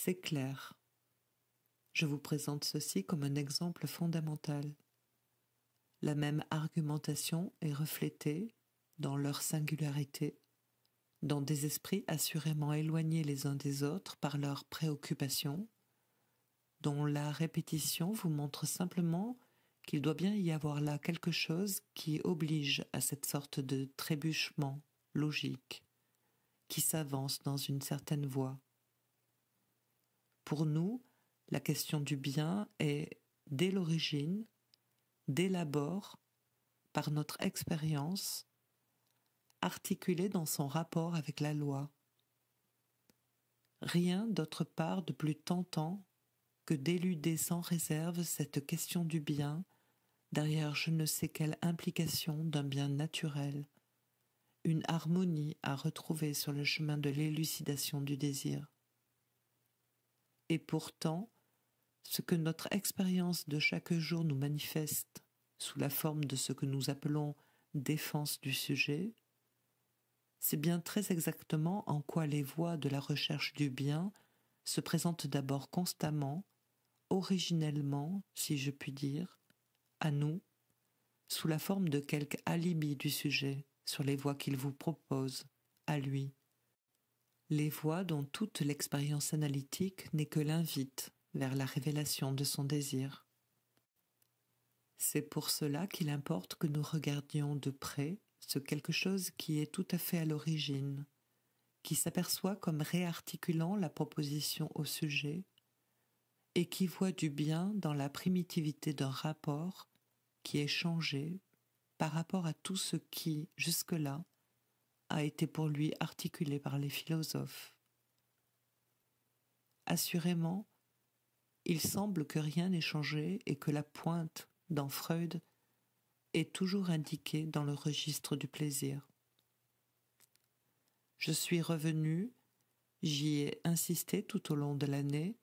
C'est clair. Je vous présente ceci comme un exemple fondamental. La même argumentation est reflétée, dans leur singularité, dans des esprits assurément éloignés les uns des autres par leurs préoccupations, dont la répétition vous montre simplement qu'il doit bien y avoir là quelque chose qui oblige à cette sorte de trébuchement logique, qui s'avance dans une certaine voie. Pour nous, la question du bien est, dès l'origine, dès l'abord, par notre expérience, articulée dans son rapport avec la loi. Rien d'autre part de plus tentant que d'éluder sans réserve cette question du bien derrière je ne sais quelle implication d'un bien naturel, une harmonie à retrouver sur le chemin de l'élucidation du désir. Et pourtant, ce que notre expérience de chaque jour nous manifeste sous la forme de ce que nous appelons défense du sujet, c'est bien très exactement en quoi les voies de la recherche du bien se présentent d'abord constamment, originellement, si je puis dire, à nous, sous la forme de quelque alibi du sujet sur les voies qu'il vous propose, à lui. Les voies dont toute l'expérience analytique n'est que l'invite vers la révélation de son désir. C'est pour cela qu'il importe que nous regardions de près ce quelque chose qui est tout à fait à l'origine, qui s'aperçoit comme réarticulant la proposition au sujet et qui voit du bien dans la primitivité d'un rapport qui est changé par rapport à tout ce qui, jusque-là, a été pour lui articulé par les philosophes. Assurément, il semble que rien n'ait changé et que la pointe, dans Freud, est toujours indiquée dans le registre du plaisir. Je suis revenu, j'y ai insisté tout au long de l'année,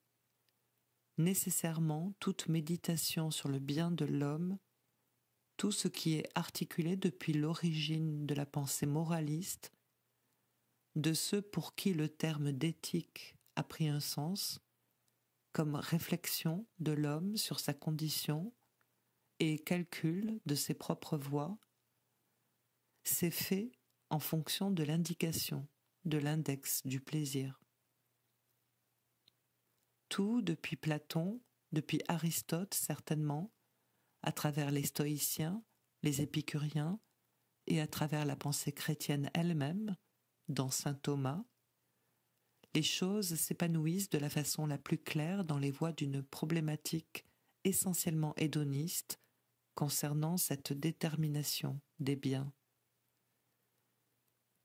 nécessairement toute méditation sur le bien de l'homme, tout ce qui est articulé depuis l'origine de la pensée moraliste, de ceux pour qui le terme d'éthique a pris un sens, comme réflexion de l'homme sur sa condition et calcul de ses propres voies, c'est fait en fonction de l'indication, de l'index du plaisir. Tout depuis Platon, depuis Aristote certainement, à travers les stoïciens, les épicuriens, et à travers la pensée chrétienne elle-même, dans saint Thomas, les choses s'épanouissent de la façon la plus claire dans les voies d'une problématique essentiellement hédoniste concernant cette détermination des biens.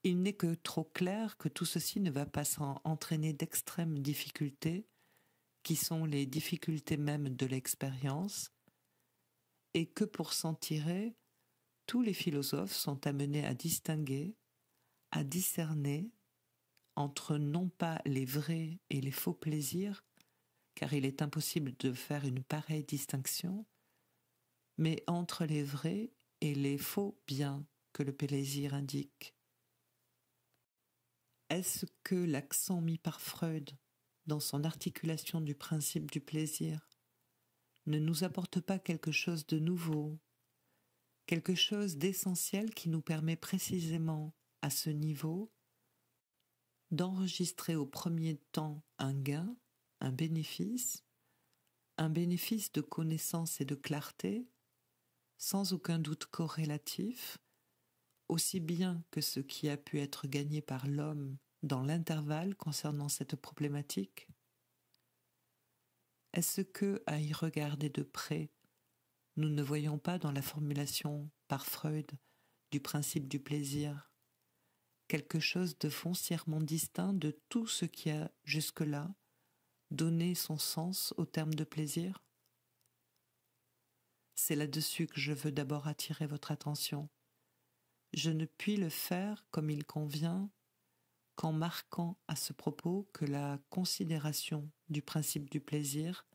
Il n'est que trop clair que tout ceci ne va pas sans entraîner d'extrêmes difficultés, qui sont les difficultés même de l'expérience, et que pour s'en tirer, tous les philosophes sont amenés à distinguer, à discerner entre non pas les vrais et les faux plaisirs, car il est impossible de faire une pareille distinction, mais entre les vrais et les faux biens que le plaisir indique. Est-ce que l'accent mis par Freud dans son articulation du principe du plaisir ne nous apporte pas quelque chose de nouveau, quelque chose d'essentiel qui nous permet précisément, à ce niveau, d'enregistrer au premier temps un gain, un bénéfice de connaissance et de clarté, sans aucun doute corrélatif, aussi bien que ce qui a pu être gagné par l'homme dans l'intervalle concernant cette problématique? Est-ce que, à y regarder de près, nous ne voyons pas dans la formulation par Freud du principe du plaisir quelque chose de foncièrement distinct de tout ce qui a, jusque-là, donné son sens au terme de plaisir? C'est là-dessus que je veux d'abord attirer votre attention. Je ne puis le faire comme il convient qu'en marquant à ce propos que la considération du principe du plaisir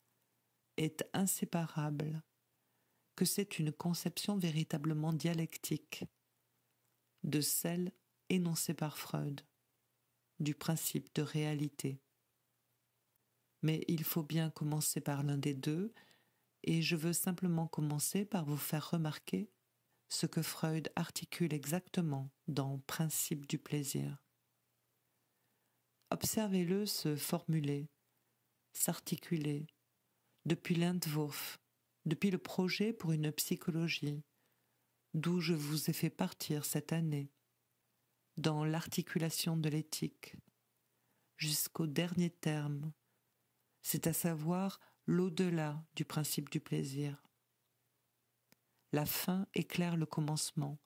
est inséparable, que c'est une conception véritablement dialectique de celle énoncée par Freud, du principe de réalité. mais il faut bien commencer par l'un des deux, et je veux simplement commencer par vous faire remarquer ce que Freud articule exactement dans Principe du plaisir. Observez-le se formuler, s'articuler, depuis l'Entwurf, depuis le projet pour une psychologie, d'où je vous ai fait partir cette année, dans l'articulation de l'éthique, jusqu'au dernier terme, c'est à savoir l'au-delà du principe du plaisir. La fin éclaire le commencement,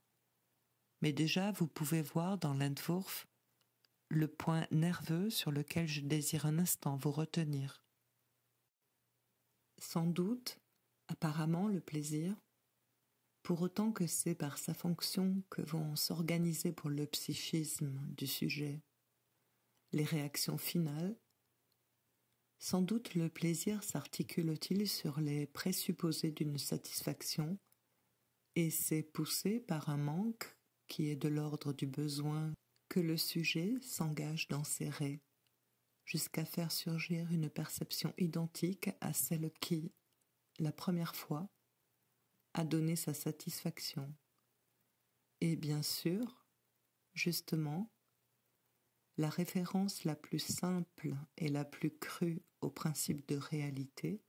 mais déjà vous pouvez voir dans l'Entwurf le point nerveux sur lequel je désire un instant vous retenir. Sans doute, apparemment, le plaisir, pour autant que c'est par sa fonction que vont s'organiser pour le psychisme du sujet les réactions finales, sans doute le plaisir s'articule-t-il sur les présupposés d'une satisfaction et c'est poussé par un manque qui est de l'ordre du besoin que le sujet s'engage d'enserrer, jusqu'à faire surgir une perception identique à celle qui, la première fois, a donné sa satisfaction. Et bien sûr, justement, la référence la plus simple et la plus crue au principe de réalité,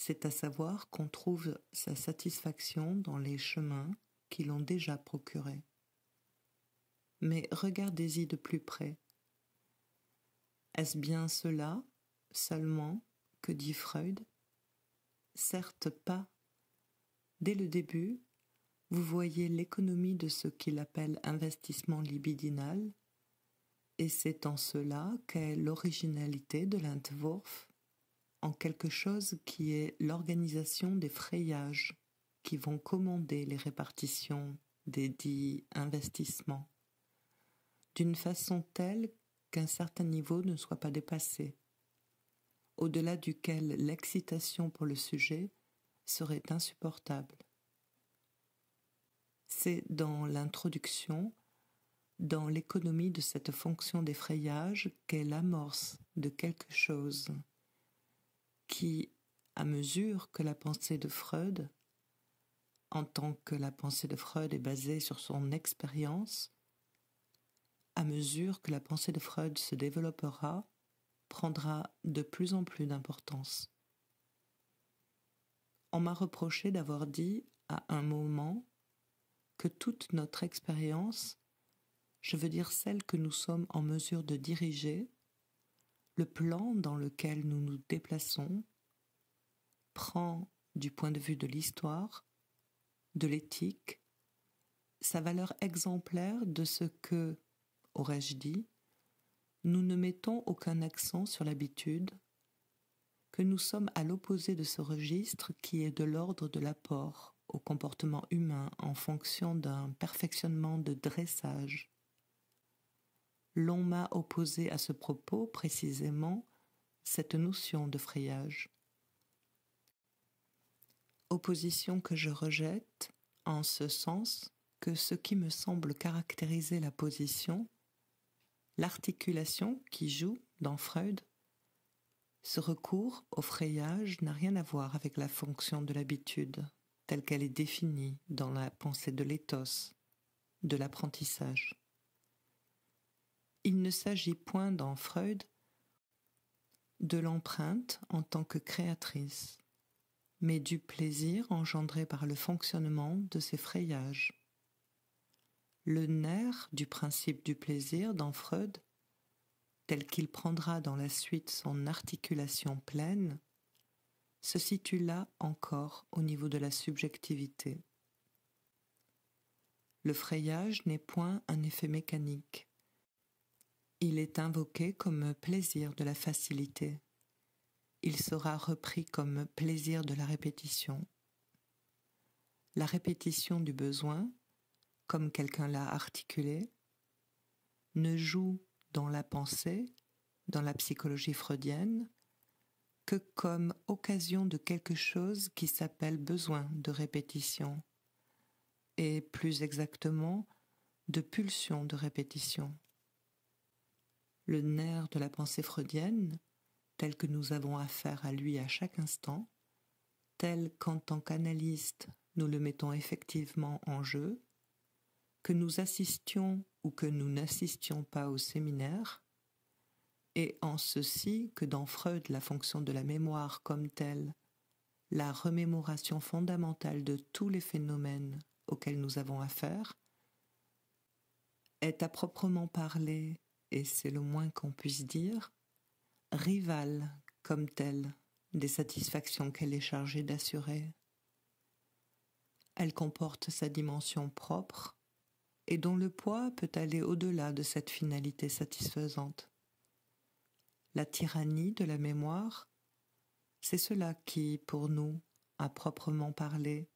c'est à savoir qu'on trouve sa satisfaction dans les chemins qui l'ont déjà procuré. Mais regardez-y de plus près. Est-ce bien cela, seulement, que dit Freud? Certes pas. Dès le début, vous voyez l'économie de ce qu'il appelle investissement libidinal, et c'est en cela qu'est l'originalité de l'Entwurf, en quelque chose qui est l'organisation des frayages qui vont commander les répartitions des dits investissements, d'une façon telle qu'un certain niveau ne soit pas dépassé, au-delà duquel l'excitation pour le sujet serait insupportable. C'est dans l'introduction, dans l'économie de cette fonction d'effrayage qu'est l'amorce de quelque chose qui, à mesure que la pensée de Freud, en tant que la pensée de Freud est basée sur son expérience, à mesure que la pensée de Freud se développera, prendra de plus en plus d'importance. On m'a reproché d'avoir dit à un moment que toute notre expérience, je veux dire celle que nous sommes en mesure de diriger, le plan dans lequel nous nous déplaçons, prend, du point de vue de l'histoire, de l'éthique, sa valeur exemplaire de ce que, aurais-je dit, nous ne mettons aucun accent sur l'habitude, que nous sommes à l'opposé de ce registre qui est de l'ordre de l'apport au comportement humain en fonction d'un perfectionnement de dressage. L'on m'a opposé à ce propos précisément cette notion de frayage. Opposition que je rejette en ce sens que ce qui me semble caractériser la position, l'articulation qui joue dans Freud, ce recours au frayage n'a rien à voir avec la fonction de l'habitude, telle qu'elle est définie dans la pensée de l'éthos, de l'apprentissage. Il ne s'agit point dans Freud de l'empreinte en tant que créatrice, mais du plaisir engendré par le fonctionnement de ces frayages. Le nerf du principe du plaisir dans Freud, tel qu'il prendra dans la suite son articulation pleine, se situe là encore au niveau de la subjectivité. Le frayage n'est point un effet mécanique. Il est invoqué comme plaisir de la facilité. Il sera repris comme plaisir de la répétition. La répétition du besoin, comme quelqu'un l'a articulé, ne joue dans la pensée, dans la psychologie freudienne, que comme occasion de quelque chose qui s'appelle besoin de répétition, et plus exactement de pulsion de répétition. Le nerf de la pensée freudienne, tel que nous avons affaire à lui à chaque instant, tel qu'en tant qu'analyste nous le mettons effectivement en jeu, que nous assistions ou que nous n'assistions pas au séminaire, et en ceci que dans Freud la fonction de la mémoire comme telle, la remémoration fondamentale de tous les phénomènes auxquels nous avons affaire, est à proprement parler, et c'est le moins qu'on puisse dire, rivale comme telle des satisfactions qu'elle est chargée d'assurer. Elle comporte sa dimension propre et dont le poids peut aller au-delà de cette finalité satisfaisante. La tyrannie de la mémoire, c'est cela qui, pour nous, à proprement parler,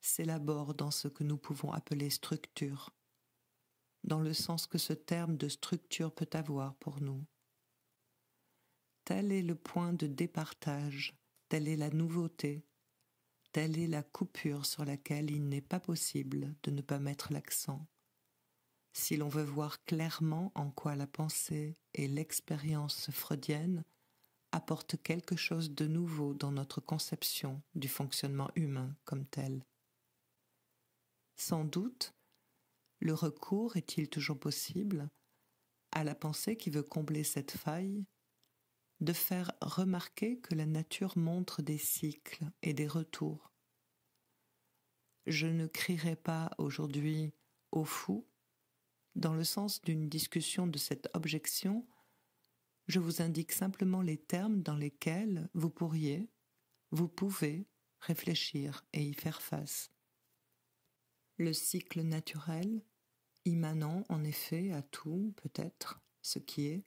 s'élabore dans ce que nous pouvons appeler structure, dans le sens que ce terme de structure peut avoir pour nous. Tel est le point de départage, telle est la nouveauté, telle est la coupure sur laquelle il n'est pas possible de ne pas mettre l'accent. Si l'on veut voir clairement en quoi la pensée et l'expérience freudienne apportent quelque chose de nouveau dans notre conception du fonctionnement humain comme tel. Sans doute, le recours est-il toujours possible à la pensée qui veut combler cette faille, de faire remarquer que la nature montre des cycles et des retours. Je ne crierai pas aujourd'hui au fou. Dans le sens d'une discussion de cette objection, je vous indique simplement les termes dans lesquels vous pouvez réfléchir et y faire face. Le cycle naturel, immanent en effet à tout, peut-être, ce qui est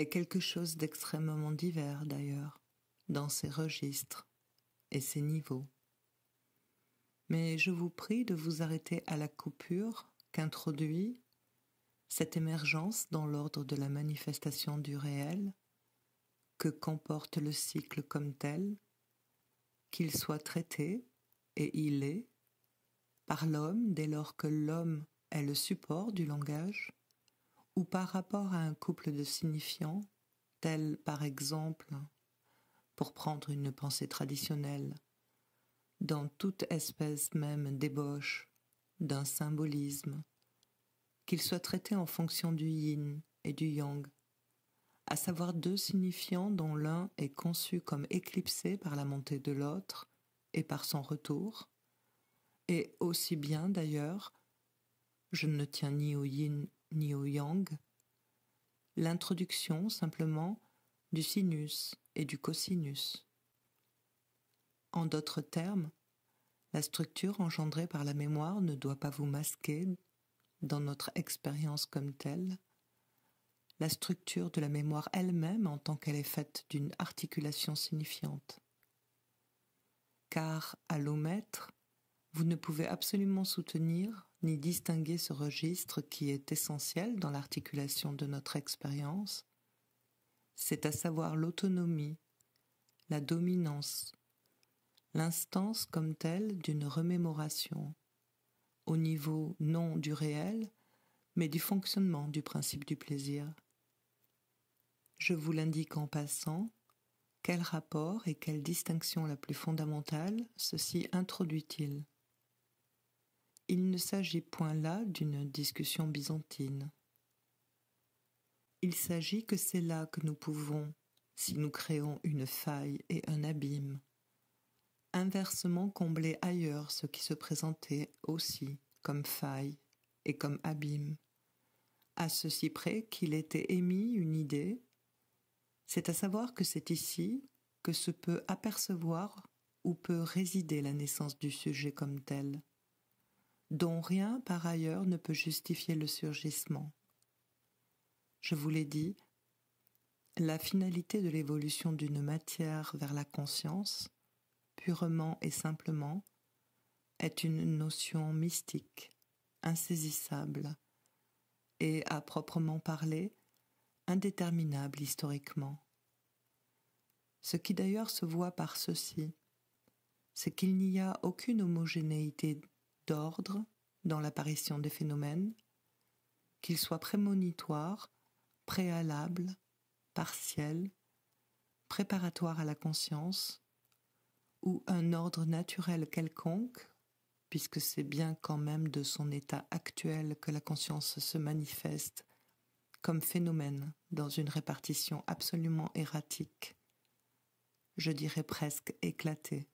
quelque chose d'extrêmement divers d'ailleurs, dans ses registres et ses niveaux. Mais je vous prie de vous arrêter à la coupure qu'introduit cette émergence dans l'ordre de la manifestation du réel, que comporte le cycle comme tel, qu'il soit traité, et il est, par l'homme dès lors que l'homme est le support du langage, ou par rapport à un couple de signifiants, tel par exemple, pour prendre une pensée traditionnelle, dans toute espèce même d'ébauche d'un symbolisme, qu'il soit traité en fonction du yin et du yang, à savoir deux signifiants dont l'un est conçu comme éclipsé par la montée de l'autre et par son retour, et aussi bien d'ailleurs, je ne tiens ni au yin ni au yang, l'introduction simplement du sinus et du cosinus. En d'autres termes, la structure engendrée par la mémoire ne doit pas vous masquer, dans notre expérience comme telle, la structure de la mémoire elle-même en tant qu'elle est faite d'une articulation signifiante. Car, à l'omettre, vous ne pouvez absolument soutenir ni distinguer ce registre qui est essentiel dans l'articulation de notre expérience, c'est à savoir l'autonomie, la dominance, l'instance comme telle d'une remémoration, au niveau non du réel, mais du fonctionnement du principe du plaisir. Je vous l'indique en passant, quel rapport et quelle distinction la plus fondamentale ceci introduit-il? Il ne s'agit point là d'une discussion byzantine. Il s'agit que c'est là que nous pouvons, si nous créons une faille et un abîme, inversement combler ailleurs ce qui se présentait aussi comme faille et comme abîme, à ceci près qu'il était émis une idée, c'est à savoir que c'est ici que se peut apercevoir où peut résider la naissance du sujet comme tel, dont rien par ailleurs ne peut justifier le surgissement. Je vous l'ai dit, la finalité de l'évolution d'une matière vers la conscience, purement et simplement, est une notion mystique, insaisissable, et, à proprement parler, indéterminable historiquement. Ce qui d'ailleurs se voit par ceci, c'est qu'il n'y a aucune homogénéité d'ordre dans l'apparition des phénomènes, qu'ils soient prémonitoires, préalables, partiels préparatoire à la conscience, ou un ordre naturel quelconque, puisque c'est bien quand même de son état actuel que la conscience se manifeste comme phénomène dans une répartition absolument erratique, je dirais presque éclatée.